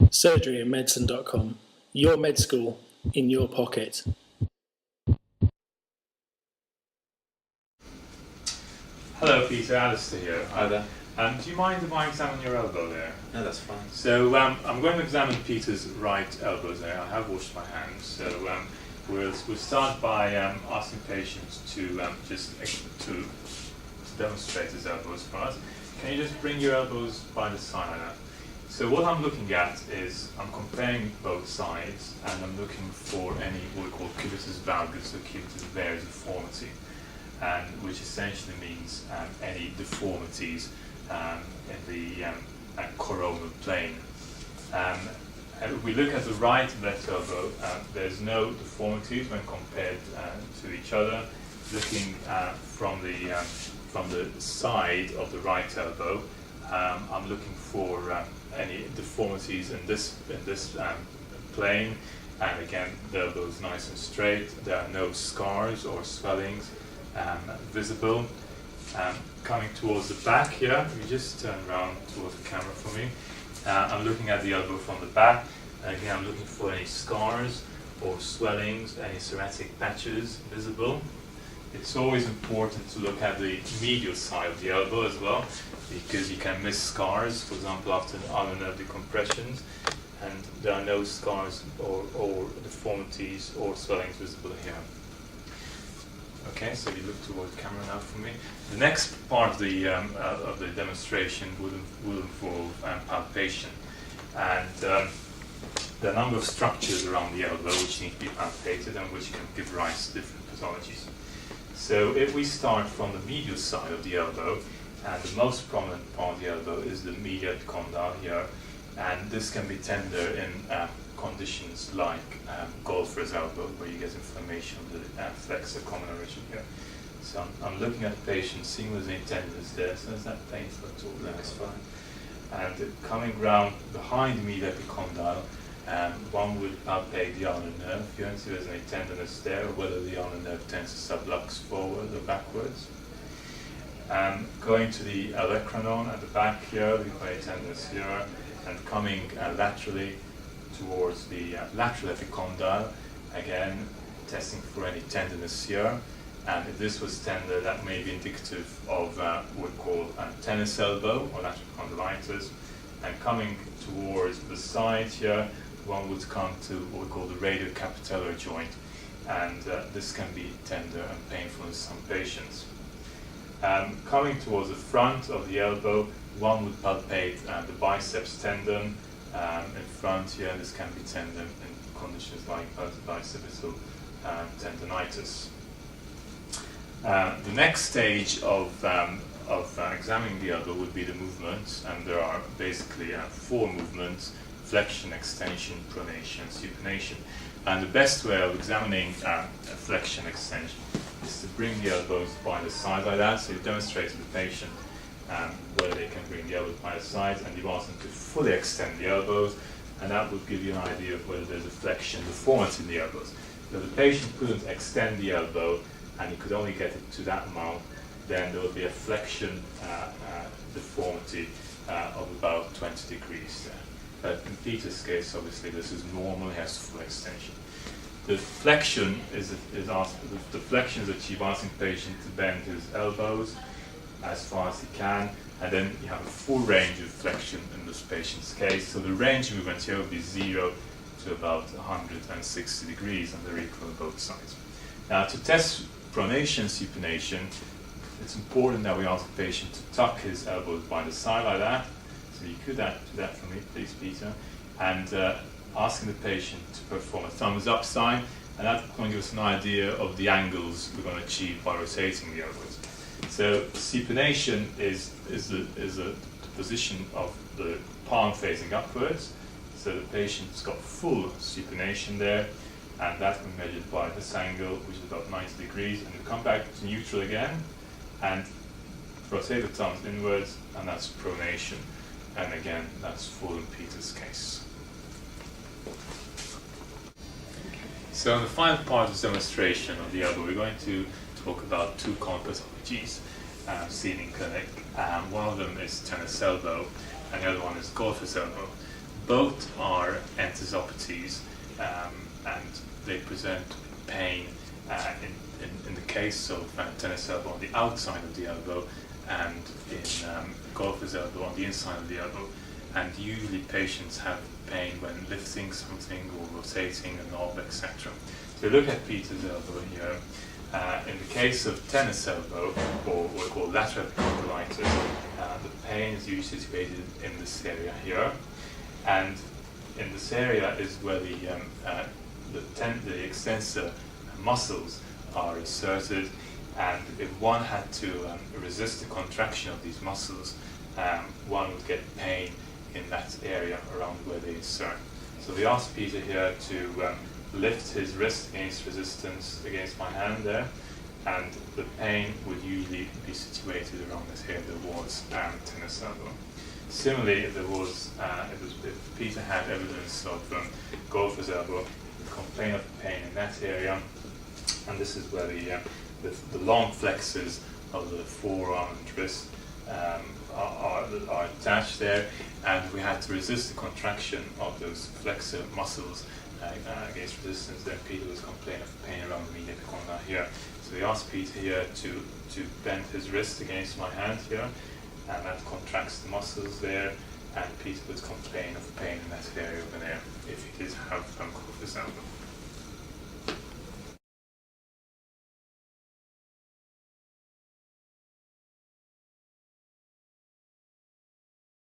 Surgeryandmedicine.com. Your med school in your pocket. Hello Peter, Alistair here. Hi there. Do you mind if I examine your elbow there? No, that's fine. So I'm going to examine Peter's right elbow there. I have washed my hands, so we'll start by asking patients to to demonstrate his elbows for us. Can you just bring your elbows by the side like that? So what I'm looking at is I'm comparing both sides, and I'm looking for any what we call cubitus valgus or cubitus varus deformity, and which essentially means any deformities in the coronal plane. If we look at the right and left elbow, there's no deformities when compared to each other. Looking from the side of the right elbow, I'm looking for any deformities in this plane, and again the elbow is nice and straight. There are no scars or swellings visible. Coming towards the back here, you just turn around towards the camera for me. I'm looking at the elbow from the back, and again I'm looking for any scars or swellings, any psoriatic patches visible. It's always important to look at the medial side of the elbow as well, because you can miss scars, for example after ulnar nerve decompressions, and there are no scars or deformities or swellings visible here. Okay, so you look toward the camera now for me. The next part of the demonstration will involve palpation, and there are a number of structures around the elbow which need to be palpated and which can give rise to different pathologies. So if we start from the medial side of the elbow, and the most prominent part of the elbow is the medial epicondyle here, and this can be tender in conditions like golfer's elbow, where you get inflammation of the flexor common region here. So I'm looking at the patient, seeing whether there's any tenderness there. So is that painful at all? No, it's fine. And coming round behind the medial epicondyle, one would palpate the ulnar nerve here and see if there's any tenderness there, or whether the ulnar nerve tends to sublux forward or backwards. Going to the olecranon at the back here, we've got any tenderness here, and coming laterally towards the lateral epicondyle, again testing for any tenderness here. And if this was tender, that may be indicative of what we call tennis elbow or lateral condylitis. And coming towards the side here, one would come to what we call the radiocapitellar joint, and this can be tender and painful in some patients. Coming towards the front of the elbow, one would palpate the biceps tendon in front here, and this can be tender in conditions like bicipital tendonitis. The next stage of examining the elbow would be the movements, and there are basically 4 movements: flexion, extension, pronation, and supination. And the best way of examining flexion extension is to bring the elbows by the side like that. So you demonstrate to the patient whether they can bring the elbows by the sides, and you ask them to fully extend the elbows, and that would give you an idea of whether there's a flexion deformity in the elbows. If the patient couldn't extend the elbow and you could only get it to that amount, then there would be a flexion deformity of about 20 degrees there. But in Peter's case, obviously, this is normal, he has full extension. The flexion is achieved asking the patient to bend his elbows as far as he can, and then you have a full range of flexion in this patient's case. So the range of movement here will be 0 to about 160 degrees, and they're equal on both sides. Now, to test pronation and supination, it's important that we ask the patient to tuck his elbows by the side like that. So you could do that for me, please, Peter. And asking the patient to perform a thumbs up sign, and that's going to give us an idea of the angles we're going to achieve by rotating the elbows. So supination is the position of the palm facing upwards. So the patient's got full supination there, and that can be measured by this angle, which is about 90 degrees. And we come back to neutral again, and rotate the thumbs inwards, and that's pronation. And again, that's full in Peter's case. So in the final part of this demonstration of the elbow, we're going to talk about 2 common pathologies seen in clinic. One of them is tennis elbow, and the other one is golfer's elbow. both are enthesopathies, and they present pain in the case of tennis elbow on the outside of the elbow, and in golfer's elbow on the inside of the elbow. And usually patients have pain when lifting something or rotating a knob, etc. So look at Peter's elbow here. In the case of tennis elbow, or what we call lateral epicondylitis, the pain is usually situated in this area here, and in this area is where the extensor muscles are inserted, and if one had to resist the contraction of these muscles, one would get pain in that area around where they insert. So we asked Peter here to lift his wrist against resistance against my hand there, and the pain would usually be situated around this area towards tennis elbow. Similarly, if Peter had evidence of golfer's elbow, he would complain of pain in that area, and this is where the long flexors of the forearm and wrist are attached there, and we had to resist the contraction of those flexor muscles against resistance. Then Peter was complaining of pain around the medial epicondyle here. So we asked Peter here to bend his wrist against my hand here, and that contracts the muscles there, and Peter would complain of pain in that area over there if he did have golfer's elbow.